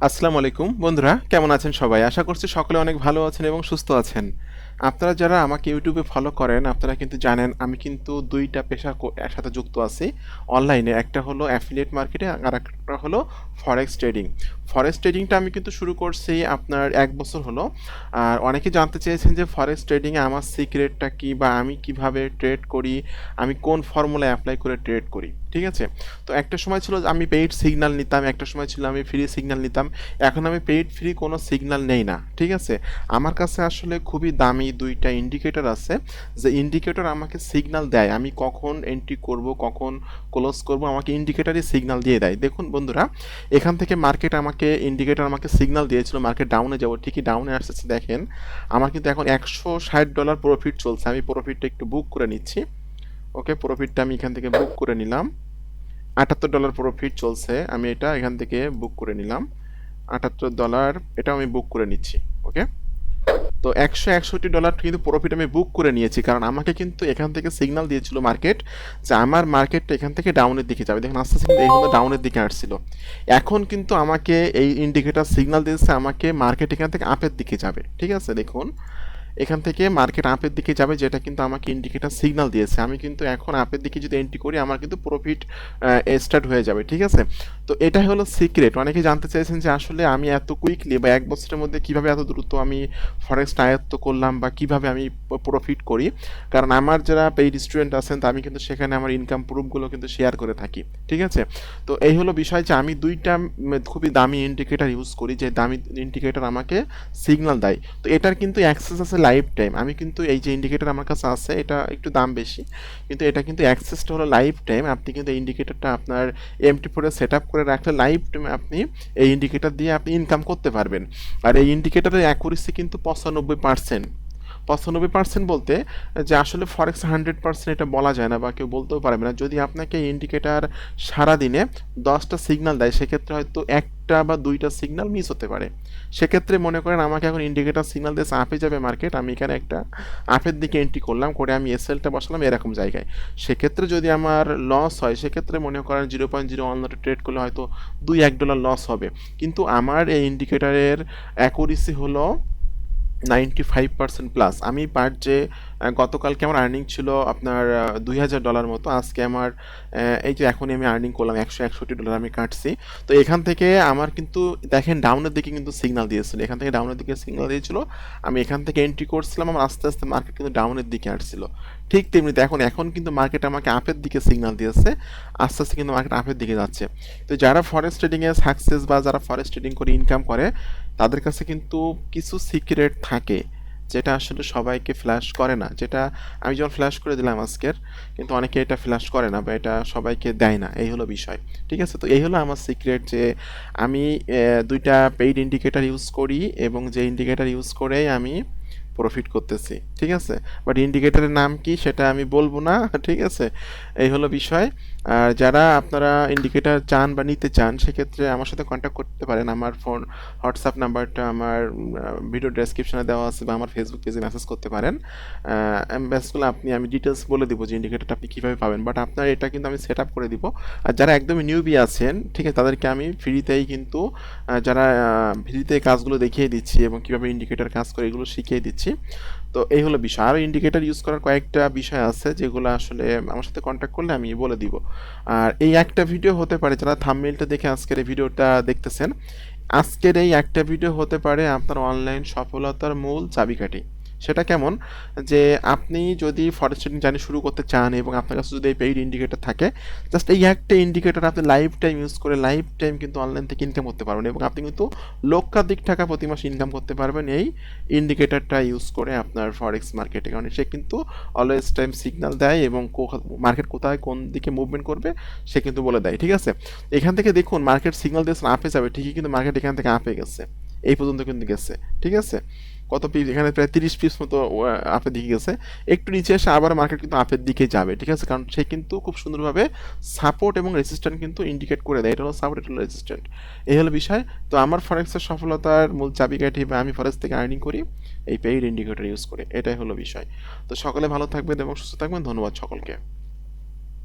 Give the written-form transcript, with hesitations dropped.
আসসালামু আলাইকুম বন্ধুরা, কেমন আছেন সবাই? আশা করছি সকলে অনেক ভালো আছেন এবং সুস্থ আছেন। আপনারা যারা আমাকে ইউটিউবে ফলো করেন আপনারা কিন্তু জানেন আমি কিন্তু দুইটা পেশা একসাথে যুক্ত আছি অনলাইনে। একটা হলো অ্যাফিলিয়েট মার্কেটিং আর একটা হলো ফরেক্স ট্রেডিং। ফরেক্স ট্রেডিংটা আমি কিন্তু শুরু করছি আপনার 1 বছর হলো। আর অনেকে জানতে চেয়েছেন যে ফরেক্স ট্রেডিংয়ে আমার সিক্রেটটা কি বা আমি কিভাবে ট্রেড করি, আমি কোন ফর্মুলা অ্যাপ্লাই করে ট্রেড করি, ঠিক আছে? তো একটা সময় ছিল যে আমি পেইড সিগন্যাল নিতাম, একটা সময় ছিল আমি ফ্রি সিগন্যাল নিতাম। এখন আমি পেইড ফ্রি কোনো সিগন্যাল নেই না, ঠিক আছে? আমার কাছে আসলে খুবই দামি দুইটা ইন্ডিকেটর আছে, যে ইন্ডিকেটর আমাকে সিগন্যাল দেয় আমি কখন এন্ট্রি করব, কখন ক্লোজ করব, আমাকে ইন্ডিকেটরই সিগন্যাল দিয়ে দেয়। দেখুন বন্ধুরা, এখান থেকে মার্কেট আমাকে ইন্ডিকেটর আমাকে সিগন্যাল দিয়েছিল মার্কেট ডাউনে যাব, ঠিকই ডাউনে আসছে। দেখেন আমার কিন্তু এখন $160 প্রফিট চলছে। আমি প্রফিটটা একটু বুক করে নিচ্ছি। ওকে, প্রফিটটা আমি এখান থেকে বুক করে নিলাম। $78 প্রফিট চলছে, আমি এটা এখান থেকে বুক করে নিলাম। $78 এটা আমি বুক করে নিচ্ছি। ওকে, তো $161 কিন্তু প্রফিট আমি বুক করে নিয়েছি, কারণ আমাকে কিন্তু এখান থেকে সিগন্যাল দিয়েছিল মার্কেট যে আমার মার্কেটটা এখান থেকে ডাউনের দিকে যাবে। দেখুন আস্তে আস্তে কিন্তু এখানে ডাউনের দিকে আসছিল। এখন কিন্তু আমাকে এই ইন্ডিকেটর সিগন্যাল দিয়েছে আমাকে মার্কেট এখান থেকে আপের দিকে যাবে, ঠিক আছে? দেখুন এখান থেকে মার্কেট আপের দিকে যাবে, যেটা কিন্তু আমাকে ইন্ডিকেটর সিগন্যাল দিয়েছে। আমি কিন্তু এখন আপের দিকে যদি এন্ট্রি করি আমার কিন্তু প্রফিট স্টার্ট হয়ে যাবে, ঠিক আছে? তো এটা হলো সিক্রেট। অনেকে জানতে চাইছেন যে আসলে আমি এত কুইকলি বা 1 বছরের মধ্যে কিভাবে এত দ্রুত আমি ফরেক্সটা আয়ত্ত করলাম বা কিভাবে আমি প্রফিট করি। কারণ আমার যারা পেইড স্টুডেন্ট আছেন তা আমি কিন্তু সেখানে আমার ইনকাম প্রুফগুলো কিন্তু শেয়ার করে থাকি, ঠিক আছে? তো এই হলো বিষয় যে আমি দুইটা খুবই দামি ইন্ডিকেটর ইউজ করি, যে দামি ইন্ডিকেটর আমাকে সিগন্যাল দেয়। তো এটার কিন্তু অ্যাক্সেস আছে লাইফ টাইম। আমি কিন্তু এই যে ইন্ডিকেটর আমার কাছে আছে এটা একটু দাম বেশি, কিন্তু এটা কিন্তু অ্যাক্সেসটা হলো লাইফ টাইম। আপনি কিন্তু এই ইন্ডিকেটরটা আপনার MT4 সেট আপ করে রাখলে লাইফ টাইম আপনি এই ইন্ডিকেটর দিয়ে আপনি ইনকাম করতে পারবেন। আর এই ইন্ডিকেটরের অ্যাকুরেসি কিন্তু 95%। 95% বলতে যে আসলে ফরেক্স 100% এটা বলা যায় না বা কেউ বলতেও পারবে না। যদি আপনাকে ইন্ডিকেটর সারাদিনে 10টা সিগন্যাল দেয় সেক্ষেত্রে হয়তো একটা বা দুইটা সিগন্যাল মিস হতে পারে। সেক্ষেত্রে মনে করেন আমাকে এখন ইন্ডিকেটর সিগন্যাল দিয়েছে আপে যাবে মার্কেট, আমি এখানে একটা আপের দিকে এন্ট্রি করলাম, করে আমি এসএলটা বসালাম এরকম জায়গায়। সেক্ষেত্রে যদি আমার লস হয় সেক্ষেত্রে মনে করেন 0.01 লটে ট্রেড করলে হয়তো $2-1 লস হবে। কিন্তু আমার এই ইন্ডিকেটরের অ্যাকুরেসি হলো 95% প্লাস। আমি পার যে গতকালকে আমার আর্নিং ছিল আপনার $2000 মতো, আজকে আমার এই যে এখনই আমি আর্নিং করলাম $161 আমি কাটছি। তো এখান থেকে আমার কিন্তু দেখেন ডাউনের দিকে কিন্তু সিগন্যাল দিয়েছিল, এখান থেকে ডাউনের দিকে সিগন্যাল দিয়েছিল, আমি এখান থেকে এন্ট্রি করছিলাম, আমার আস্তে আস্তে মার্কেট কিন্তু ডাউনের দিকে আসছিল। ঠিক তেমনি এখন এখন কিন্তু মার্কেট আমাকে আপের দিকে সিগন্যাল দিয়েছে, আস্তে আস্তে কিন্তু মার্কেট আপের দিকে যাচ্ছে। তো যারা ফরেক্স ট্রেডিংয়ে সাকসেস বা যারা ফরেক্স ট্রেডিং করে ইনকাম করে তাদের কাছে কিন্তু কিছু সিক্রেট থাকে যেটা আসলে সবাইকে ফ্ল্যাশ করে না, যেটা আমি যখন ফ্ল্যাশ করে দিলাম আজকের, কিন্তু অনেকে এটা ফ্ল্যাশ করে না বা এটা সবাইকে দেয় না, এই হলো বিষয়, ঠিক আছে? তো এই হলো আমার সিক্রেট যে আমি দুইটা পেইড ইন্ডিকেটর ইউজ করি এবং যে ইন্ডিকেটর ইউজ করেই আমি প্রফিট করতেছি, ঠিক আছে? বাট ইন্ডিকেটরের নাম কি সেটা আমি বলবো না, ঠিক আছে? এই হলো বিষয়। আর যারা আপনারা ইন্ডিকেটর চান বা নিতে চান সেক্ষেত্রে আমার সাথে কন্ট্যাক্ট করতে পারেন। আমার ফোন হোয়াটসঅ্যাপ নাম্বারটা আমার ভিডিও ডেসক্রিপশনে দেওয়া আছে বা আমার ফেসবুক পেজে মেসেজ করতে পারেন। মেসেজগুলো আমি ডিটেলস বলে দিব যে ইন্ডিকেটরটা আপনি কীভাবে পাবেন, বাট আপনার এটা কিন্তু আমি সেট আপ করে দিব। আর যারা একদমই নিউবি আছেন, ঠিক আছে, তাদেরকে আমি ফ্রিতেই কিন্তু যারা ফ্রিতে কাজগুলো দেখিয়ে দিচ্ছি এবং কীভাবে ইন্ডিকেটর কাজ করে এগুলো শিখিয়ে দিচ্ছি। তো এই হলো বিষয়। আরও ইন্ডিকেটর ইউজ করার কয়েকটা বিষয় আছে যেগুলো আসলে আমার সাথে কন্ট্যাক্ট করলে আমি বলে দিব। আর এই একটা ভিডিও হতে পারে, যারা থাম্বনেইলটা দেখে আজকের এই ভিডিওটা দেখতেছেন, আজকের এই একটা ভিডিও হতে পারে আপনার অনলাইন সফলতার মূল চাবিকাঠি। সেটা কেমন? যে আপনি যদি ফরেক্স ট্রেডিং জার্নি শুরু করতে চান এবং আপনার কাছে যদি এই পেইড ইন্ডিকেটর থাকে, জাস্ট এই একটা ইন্ডিকেটর আপনি লাইফ টাইম ইউজ করে লাইফ টাইম কিন্তু অনলাইন থেকে ইনকাম করতে পারবেন এবং আপনি কিন্তু লক্ষাধিক টাকা প্রতি মাসে ইনকাম করতে পারবেন এই ইন্ডিকেটরটা ইউজ করে আপনার ফরেক্স মার্কেটে। কারণ সে কিন্তু অলওয়েজ টাইম সিগন্যাল দেয় এবং মার্কেট কোথায় কোন দিকে মুভমেন্ট করবে সে কিন্তু বলে দেয়, ঠিক আছে? এখান থেকে দেখুন মার্কেট সিগন্যাল দিয়েছে আপে যাবে, ঠিকই কিন্তু মার্কেট এখান থেকে আপে গেছে, এই পর্যন্ত কিন্তু গেছে, ঠিক আছে? কত পিস এখানে প্রায় 30 পিস মতো আপের দিকে গেছে। একটু নিচে এসে আবার মার্কেট কিন্তু আপের দিকে যাবে, ঠিক আছে? কারণ সে কিন্তু খুব সুন্দরভাবে সাপোর্ট এবং রেজিস্ট্যান্ট কিন্তু ইন্ডিকেট করে দেয়, এটা হলো সাপোর্ট, এটা হলো রেজিস্ট্যান্ট, এই হলো বিষয়। তো আমার ফরেক্সের সফলতার মূল চাবিকাঠি বা আমি ফরেক্স থেকে আর্নিং করি এই পেইড ইন্ডিকেটর ইউজ করে, এটাই হলো বিষয়। তো সকলে ভালো থাকবেন এবং সুস্থ থাকবেন, ধন্যবাদ সকলকে।